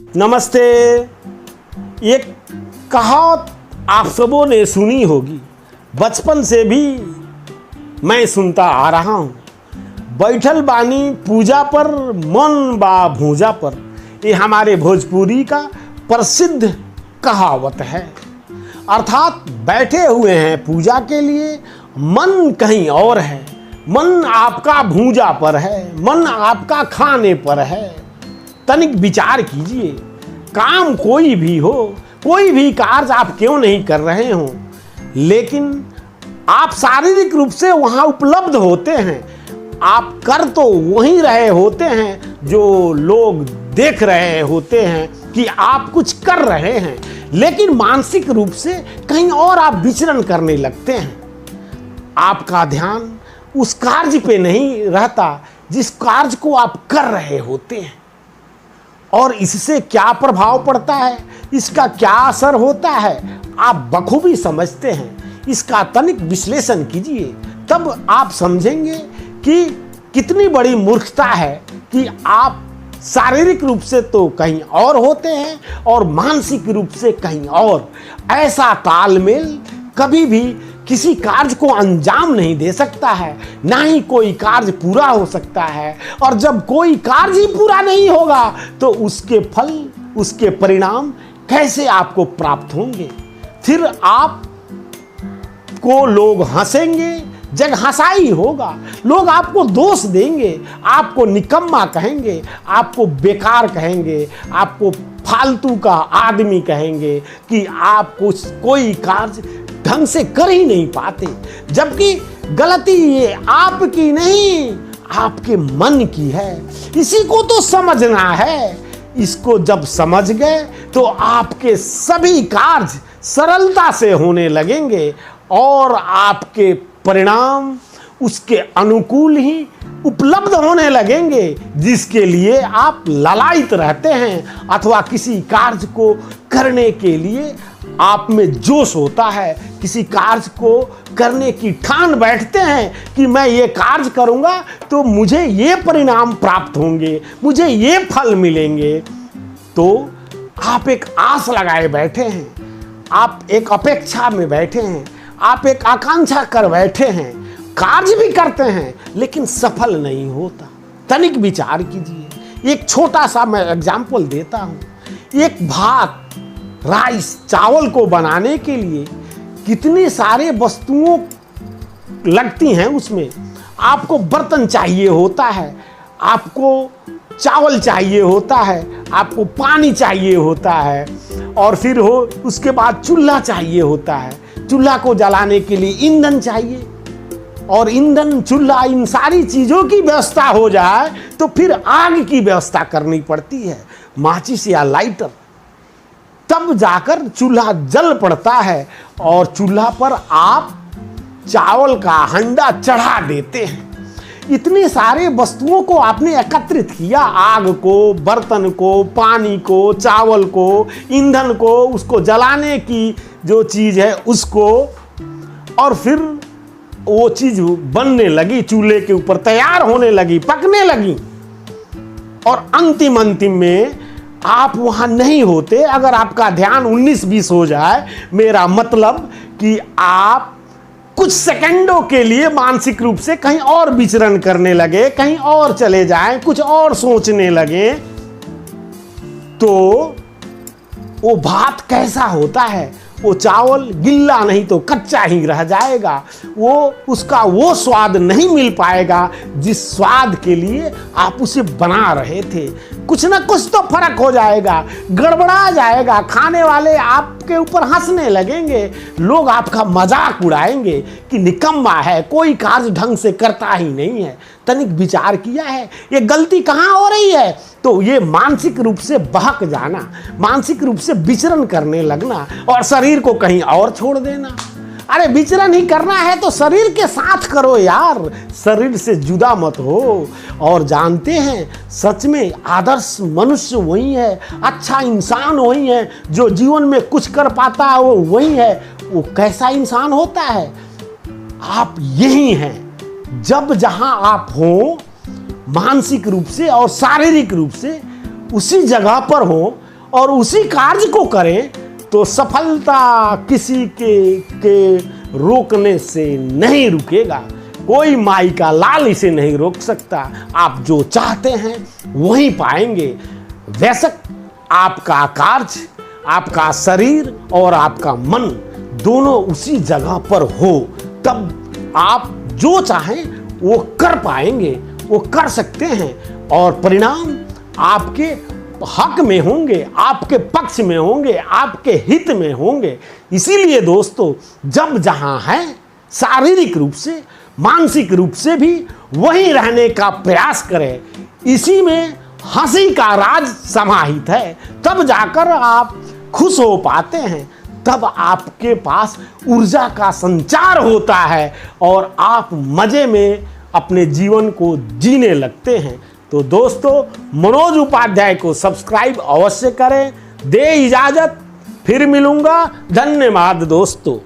नमस्ते। एक कहावत आप सबों ने सुनी होगी, बचपन से भी मैं सुनता आ रहा हूँ। बैठल बानी पूजा पर, मन बा भूजा पर। ये हमारे भोजपुरी का प्रसिद्ध कहावत है। अर्थात बैठे हुए हैं पूजा के लिए, मन कहीं और है, मन आपका भूजा पर है, मन आपका खाने पर है। तनिक विचार कीजिए, काम कोई भी हो, कोई भी कार्य आप क्यों नहीं कर रहे हो, लेकिन आप शारीरिक रूप से वहाँ उपलब्ध होते हैं। आप कर तो वहीं रहे होते हैं जो लोग देख रहे होते हैं कि आप कुछ कर रहे हैं, लेकिन मानसिक रूप से कहीं और आप विचरण करने लगते हैं। आपका ध्यान उस कार्य पे नहीं रहता जिस कार्य को आप कर रहे होते हैं। और इससे क्या प्रभाव पड़ता है, इसका क्या असर होता है, आप बखूबी समझते हैं। इसका तनिक विश्लेषण कीजिए, तब आप समझेंगे कि कितनी बड़ी मूर्खता है कि आप शारीरिक रूप से तो कहीं और होते हैं और मानसिक रूप से कहीं और। ऐसा तालमेल कभी भी किसी कार्य को अंजाम नहीं दे सकता है, ना ही कोई कार्य पूरा हो सकता है। और जब कोई कार्य ही पूरा नहीं होगा तो उसके फल, उसके परिणाम कैसे आपको प्राप्त होंगे। फिर आप को लोग हंसेंगे, जग हंसाई होगा, लोग आपको दोष देंगे, आपको निकम्मा कहेंगे, आपको बेकार कहेंगे, आपको फालतू का आदमी कहेंगे कि आप कोई कार्य ढंग से कर ही नहीं पाते। जबकि गलती ये आपकी नहीं, आपके मन की है। इसी को तो समझना है। इसको जब समझ गए तो आपके सभी कार्य सरलता से होने लगेंगे और आपके परिणाम उसके अनुकूल ही उपलब्ध होने लगेंगे जिसके लिए आप ललायित रहते हैं, अथवा किसी कार्य को करने के लिए आप में जोश होता है, किसी कार्य को करने की ठान बैठते हैं कि मैं ये कार्य करूंगा तो मुझे ये परिणाम प्राप्त होंगे, मुझे ये फल मिलेंगे। तो आप एक आस लगाए बैठे हैं, आप एक अपेक्षा में बैठे हैं, आप एक आकांक्षा कर बैठे हैं, कार्य भी करते हैं लेकिन सफल नहीं होता। तनिक विचार कीजिए। एक छोटा सा मैं एग्जाम्पल देता हूं। एक भात, राइस, चावल को बनाने के लिए कितनी सारे वस्तुओं लगती हैं। उसमें आपको बर्तन चाहिए होता है, आपको चावल चाहिए होता है, आपको पानी चाहिए होता है, और फिर उसके बाद चूल्हा चाहिए होता है। चूल्हा को जलाने के लिए ईंधन चाहिए, और ईंधन, चूल्हा, इन सारी चीज़ों की व्यवस्था हो जाए तो फिर आग की व्यवस्था करनी पड़ती है, माचिस या लाइटर। तब जाकर चूल्हा जल पड़ता है और चूल्हा पर आप चावल का हंडा चढ़ा देते हैं। इतने सारे वस्तुओं को आपने एकत्रित किया, आग को, बर्तन को, पानी को, चावल को, ईंधन को, उसको जलाने की जो चीज़ है उसको, और फिर वो चीज़ बनने लगी, चूल्हे के ऊपर तैयार होने लगी, पकने लगी, और अंतिम में आप वहाँ नहीं होते। अगर आपका ध्यान 19-20 हो जाए, मेरा मतलब कि आप कुछ सेकंडों के लिए मानसिक रूप से कहीं और विचरण करने लगे, कहीं और चले जाएं, कुछ और सोचने लगे, तो वो भात कैसा होता है, वो चावल गिल्ला नहीं तो कच्चा ही रह जाएगा। उसका वो स्वाद नहीं मिल पाएगा जिस स्वाद के लिए आप उसे बना रहे थे। कुछ ना कुछ तो फर्क हो जाएगा, गड़बड़ा जाएगा। खाने वाले आपके ऊपर हंसने लगेंगे, लोग आपका मजाक उड़ाएंगे कि निकम्मा है, कोई कार्य ढंग से करता ही नहीं है। तनिक विचार किया है ये गलती कहाँ हो रही है? तो ये मानसिक रूप से बहक जाना, मानसिक रूप से विचरण करने लगना और शरीर को कहीं और छोड़ देना। अरे विचरण ही करना है तो शरीर के साथ करो यार, शरीर से जुदा मत हो। और जानते हैं, सच में आदर्श मनुष्य वही है, अच्छा इंसान वही है, जो जीवन में कुछ कर पाता है वो वही है। वो कैसा इंसान होता है? आप यही हैं। जब जहां आप हो मानसिक रूप से और शारीरिक रूप से उसी जगह पर हो और उसी कार्य को करें तो सफलता किसी के रोकने से नहीं रुकेगा। कोई माई का लाल इसे नहीं रोक सकता। आप जो चाहते हैं वही पाएंगे। बेशक आपका कार्य, आपका शरीर और आपका मन दोनों उसी जगह पर हो, तब आप जो चाहें वो कर पाएंगे, वो कर सकते हैं और परिणाम आपके हक में होंगे, आपके पक्ष में होंगे, आपके हित में होंगे। इसीलिए दोस्तों, जब जहां है शारीरिक रूप से, मानसिक रूप से भी वहीं रहने का प्रयास करें। इसी में हंसी का राज समाहित है। तब जाकर आप खुश हो पाते हैं, तब आपके पास ऊर्जा का संचार होता है और आप मजे में अपने जीवन को जीने लगते हैं। तो दोस्तों, मनोज उपाध्याय को सब्सक्राइब अवश्य करें। दे इजाजत, फिर मिलूंगा। धन्यवाद दोस्तों।